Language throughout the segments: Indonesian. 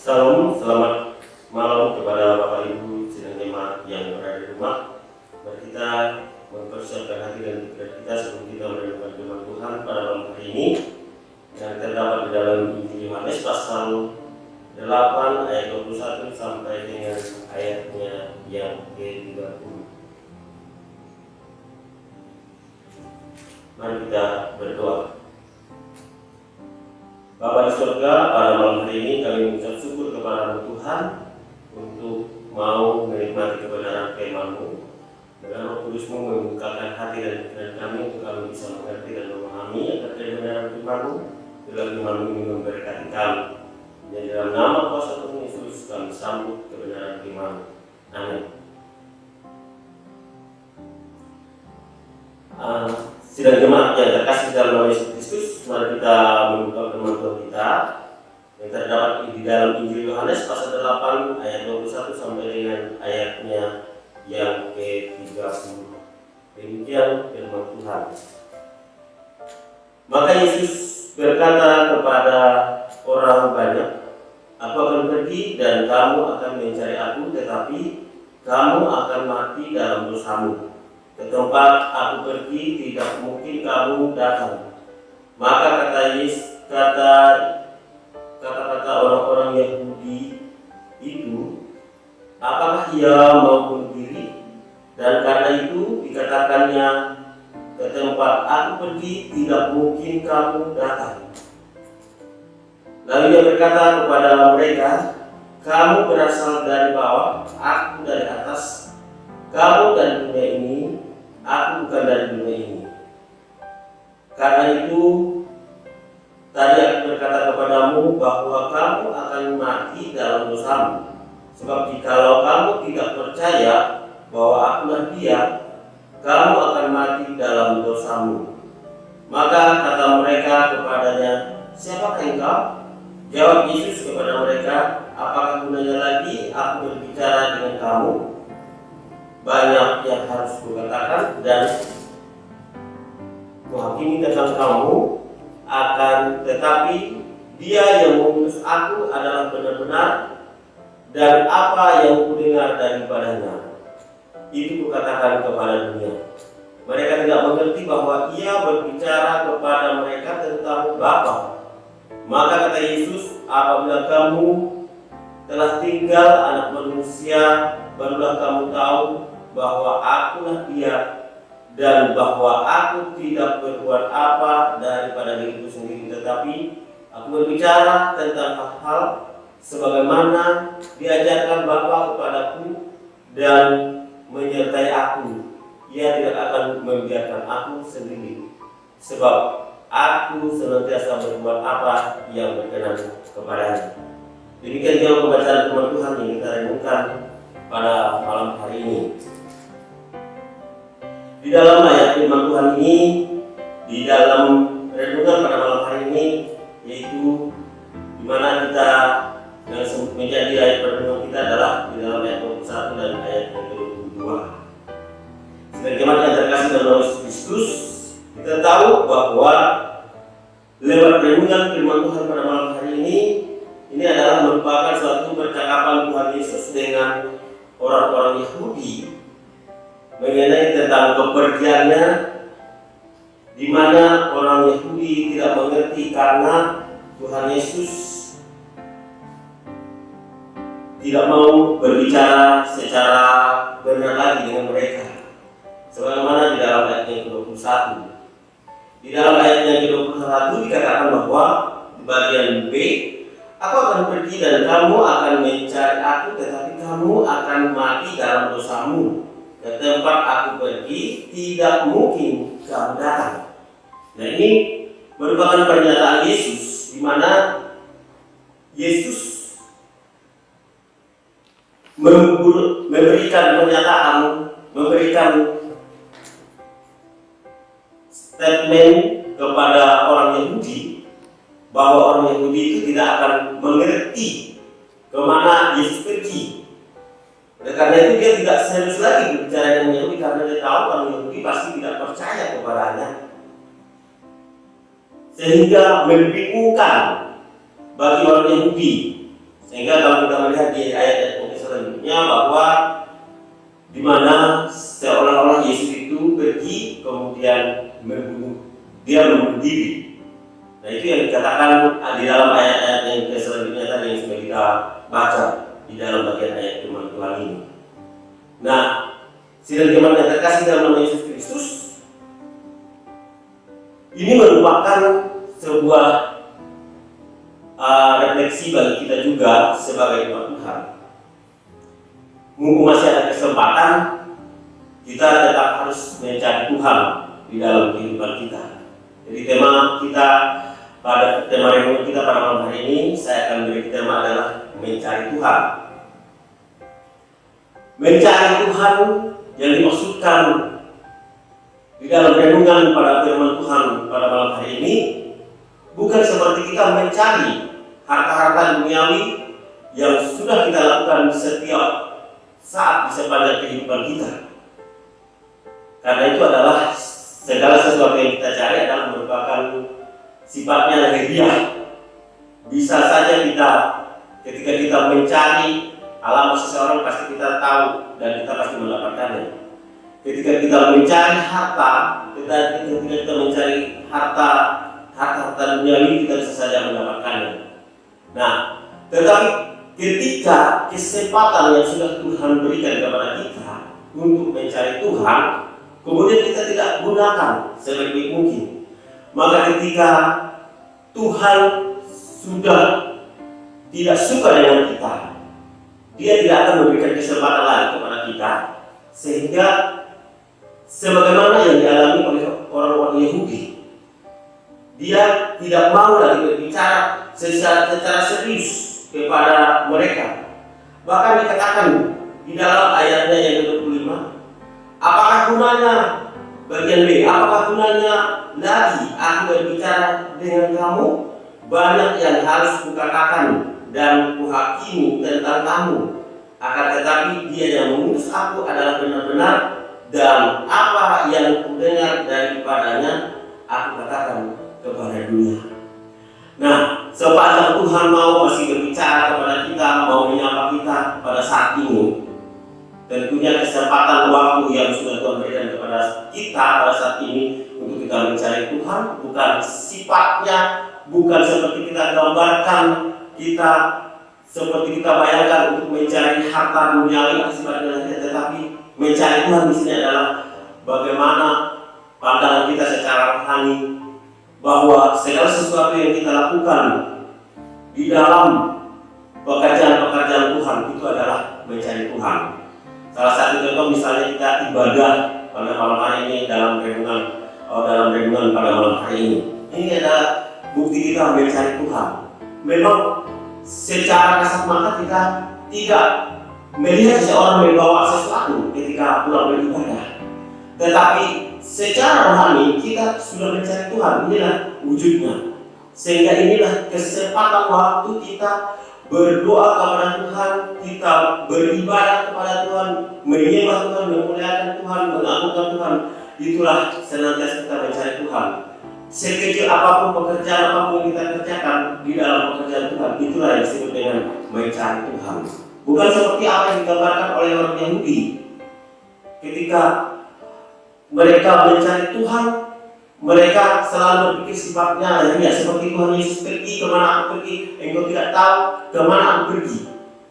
Salam, selamat malam kepada Bapak Ibu sidang jemaat yang berada di rumah. Mari kita mempersiapkan hati dan pikiran kita sebelum kita merenungkan firman Tuhan pada malam hari ini yang terdapat di dalam Injil Yohanes pasal 8 ayat 21 sampai dengan ayatnya yang ke-30. Mari kita berdoa. Bapa di surga, pada malam hari ini kami mengucap syukur kepada Tuhan untuk mau menikmati kebenaran firman-Mu. Dengan Roh Kudus-Mu membukakan hati dan pikiran kami untuk kami bisa mengerti dan memahami akan kebenaran firman-Mu. Bila firman-Mu ini memberkati kami. Dan dalam nama kuasa Tuhan Yesus kami sambut kebenaran firman-Mu. Amin. Sidang jemaat yang terkasih dalam nama Yesus Kristus, mari kita membuka firman Tuhan kita yang terdapat di dalam Injil Yohanes pasal 8 ayat 21 sampai dengan ayatnya yang ke-30. Demikian firman Tuhan. Maka Yesus berkata kepada orang banyak, "Aku akan pergi dan kamu akan mencari aku, tetapi kamu akan mati dalam dosamu. Ke tempat aku pergi tidak mungkin kamu datang." Maka kata-kata orang-orang Yahudi itu, "Apakah ia mau bunuh diri?" Dan karena itu dikatakannya, "Ke tempat aku pergi tidak mungkin kamu datang." Lalu dia berkata kepada mereka, "Kamu berasal dari bawah, aku dari atas. Kamu dari dunia ini, aku bukan dari dunia ini. Karena itu tadi aku berkata kepadamu bahwa kamu akan mati dalam dosamu. Sebab jikalau kamu tidak percaya bahwa akulah Dia, kamu akan mati dalam dosamu." Maka kata mereka kepadanya, "Siapakah engkau?" Jawab Yesus kepada mereka, "Apakah gunanya lagi aku berbicara dengan kamu? Banyak yang harus kukatakan dan menghakimi tentang kamu akan, tetapi Dia yang mengutus aku adalah benar-benar, dan apa yang kudengar daripadanya itu kukatakan kepada dunia." Mereka tidak mengerti bahwa Ia berbicara kepada mereka tentang Bapa. Maka kata Yesus, "Apabila kamu telah tinggal Anak Manusia, barulah kamu tahu bahwa akulah Dia, dan bahwa aku tidak berbuat apa daripada diriku sendiri, tetapi aku berbicara tentang hal-hal sebagaimana diajarkan Bapa kepadaku, dan menyertai aku. Ia tidak akan membiarkan aku sendiri, sebab aku senantiasa berbuat apa yang berkenan kepadanya." Demikian jauh pembacaan firman Tuhan yang kita renungkan pada malam hari ini. Di dalam ayat firman Tuhan ini, di dalam renungan pada malam hari ini, yaitu di mana kita yang menjadi ayat renungan kita adalah di dalam ayat 21 dan ayat 22. Sidang jemaat yang terkasih dalam nama Yesus Kristus, kita tahu bahwa lewat renungan firman Tuhan pada malam hari ini adalah merupakan suatu percakapan Tuhan Yesus dengan orang-orang Yahudi mengenai tentang kepergiannya, di mana orang Yahudi tidak mengerti karena Tuhan Yesus tidak mau berbicara secara benar lagi dengan mereka. Sebagaimana di dalam ayat yang ke-21. Di dalam ayat yang ke-21 dikatakan bahwa di bagian B, "Aku akan pergi dan kamu akan mencari aku, tetapi kamu akan mati dalam dosamu. Ke tempat aku pergi tidak mungkin kamu datang." Nah, ini merupakan pernyataan Yesus, di mana Yesus memberikan pernyataan, memberikan statement kepada orang Yahudi bahwa orang Yahudi itu tidak akan mengerti kemana Yesus pergi. Oleh karena itu dia tidak serius lagi berbicara dengan Yahudi, karena dia tahu orang Yahudi pasti tidak percaya kepadanya, sehingga membingungkan bagi orang Yahudi. Sehingga kalau kita melihat di ayat-ayat selanjutnya bahwa di mana seolah-olah Yesus itu pergi kemudian membunuh diri. Nah, itu yang dikatakan di dalam ayat-ayat yang selanjutnya tadi yang sudah kita baca di dalam bagian ayat firman Tuhan ini. Nah, sidang jemaat yang terkasih dalam nama Yesus Kristus, ini merupakan sebuah refleksi bagi kita juga sebagai umat Tuhan. Mumpung masih ada kesempatan, kita tetap harus mencari Tuhan di dalam kehidupan kita. Jadi tema renungan kita pada malam hari ini, saya akan beri tema adalah mencari Tuhan. Mencari Tuhan yang dimaksudkan di dalam renungan pada firman Tuhan pada malam hari ini bukan seperti kita mencari harta-harta duniawi yang sudah kita lakukan setiap saat di sepanjang kehidupan kita. Karena itu adalah segala sesuatu yang kita cari adalah merupakan sifatnya lahiriah. Bisa saja ketika kita mencari alamat seseorang pasti kita tahu dan kita pasti mendapatkannya. Ketika kita mencari harta, ketika kita mencari harta duniawi kita bisa saja mendapatkannya. Nah, tetapi ketika kesempatan yang sudah Tuhan berikan kepada kita untuk mencari Tuhan, kemudian kita tidak gunakan sebaik mungkin, maka ketika Tuhan sudah tidak suka dengan kita, Dia tidak akan memberikan kesempatan lagi kepada kita, sehingga sebagaimana yang dialami oleh orang-orang Yahudi, Dia tidak mau lagi berbicara secara serius kepada mereka. Bahkan dikatakan di dalam ayatnya yang ke-25, apakah gunanya, bagian B, apakah gunanya lagi aku berbicara dengan kamu? Banyak yang harus kukatakan dan kuhakimi tentang kamu. Akan tetapi Dia yang mengutus aku adalah benar-benar, dan apa yang kudengar daripadanya aku katakan kepada dunia. Nah, sepanjang Tuhan mau masih berbicara kepada kita, mau menyapa kita pada saat ini, tentunya kesempatan waktu yang sudah Tuhan berikan kepada kita pada saat ini untuk kita mencari Tuhan bukan sifatnya, bukan seperti kita gambarkan, seperti kita bayangkan untuk mencari harta duniawi sifatnya, tetapi mencari Tuhan di sini adalah bagaimana pandangan kita secara rohani, bahwa segala sesuatu yang kita lakukan di dalam pekerjaan Tuhan itu adalah mencari Tuhan. Salah satu contoh misalnya kita ibadah pada malam hari ini dalam renungan pada malam hari ini. Ini adalah bukti kita mencari Tuhan. Memang secara kasat mata kita tidak melihat seseorang membawa sesuatu ketika pulang beribadah, tetapi secara rohani kita sudah mencari Tuhan. Inilah wujudnya. Sehingga inilah kesempatan waktu kita berdoa kepada Tuhan, kita beribadah kepada Tuhan, menyembah Tuhan, memuliakan Tuhan, mengagungkan Tuhan. Itulah senantiasa kita mencari Tuhan. Sekecil apapun pekerjaan apapun yang kita kerjakan di dalam pekerjaan Tuhan, itulah yang disebut dengan mencari Tuhan. Bukan seperti apa yang digambarkan oleh orang Yahudi ketika mereka mencari Tuhan, mereka selalu berpikir sifatnya ya seperti Tuhan Yesus pergi, kemana aku pergi, engkau tidak tahu kemana aku pergi.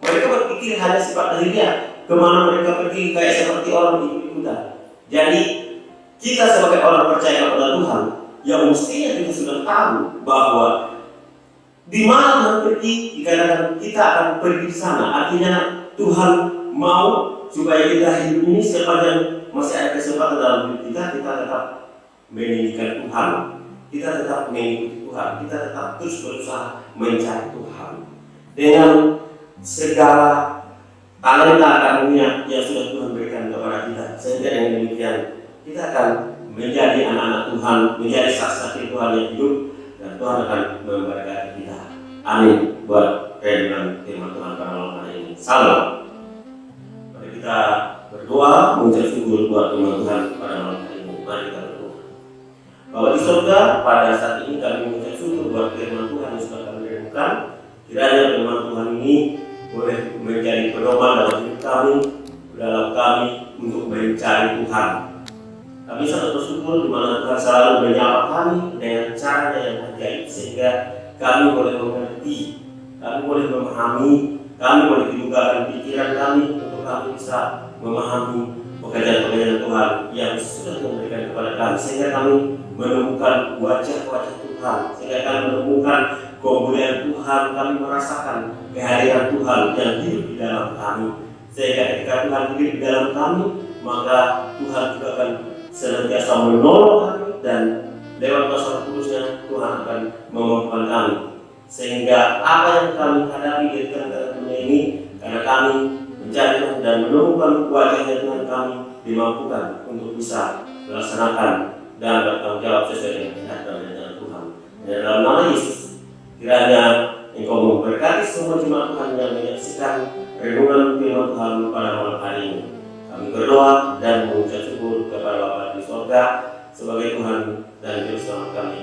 Mereka berpikir hanya sifat lahiriah, kemana mereka pergi kayak seperti orang ikut-ikutan. Jadi kita sebagai orang percaya kepada Tuhan, yang mestinya kita sudah tahu bahwa di mana Tuhan pergi, dikatakan kita akan pergi di sana. Artinya Tuhan mau supaya kita hidup ini sepanjang masih ada kesempatan dalam hidup kita tetap meninggikan Tuhan, kita tetap mengikuti Tuhan, kita tetap terus berusaha mencari Tuhan dengan segala talenta karunia yang sudah Tuhan berikan kepada kita. Sehingga dengan demikian kita akan menjadi anak-anak Tuhan, menjadi saksi-saksi Tuhan yang hidup, dan Tuhan akan memberkati kita. Amin. Buat renungan firman Tuhan pada malam hari ini. Salam. Mari kita berdoa mengucap syukur buat firman Tuhan pada malam hari ini. Mari kita berdoa. Bapa di surga, pada saat ini kami mengucap syukur buat firman Tuhan yang sudah kami renungkan. Kiranya firman Tuhan ini boleh menjadi pedoman dalam hidup kami, dalam kami untuk mencari Tuhan. Kami sangat bersyukur di mana Tuhan selalu menyapa kami dengan cara yang ajaib, sehingga kami boleh mengerti, kami boleh memahami, kami boleh dibukakan pikiran kami untuk kami bisa memahami pekerjaan-pekerjaan Tuhan yang sudah memberikan kepada kami, sehingga kami menemukan wajah-wajah Tuhan, sehingga kami menemukan kemuliaan Tuhan, kami merasakan kehadiran Tuhan yang hidup di dalam kami, sehingga ketika Tuhan hidup di dalam kami, maka Tuhan juga akan senantiasa menolong kami, dan lewat kuasa Roh Kudusnya Tuhan akan memampukan kami, sehingga apa yang kami hadapi di tengah dunia ini, karena kami mencari Tuhan dan menemukan wajahnya Tuhan, kami dimampukan untuk bisa melaksanakan dan bertanggung jawab sesuai dengan kehendak dan rencana Tuhan. Dan dalam nama Yesus, kiranya Engkau memberkati semua jemaat Tuhan yang menyaksikan renungan firman Tuhan pada malam hari ini. Kami berdoa dan mengucap syukur kepada Bapa di sorga sebagai Tuhan dan Juru Selamat kami.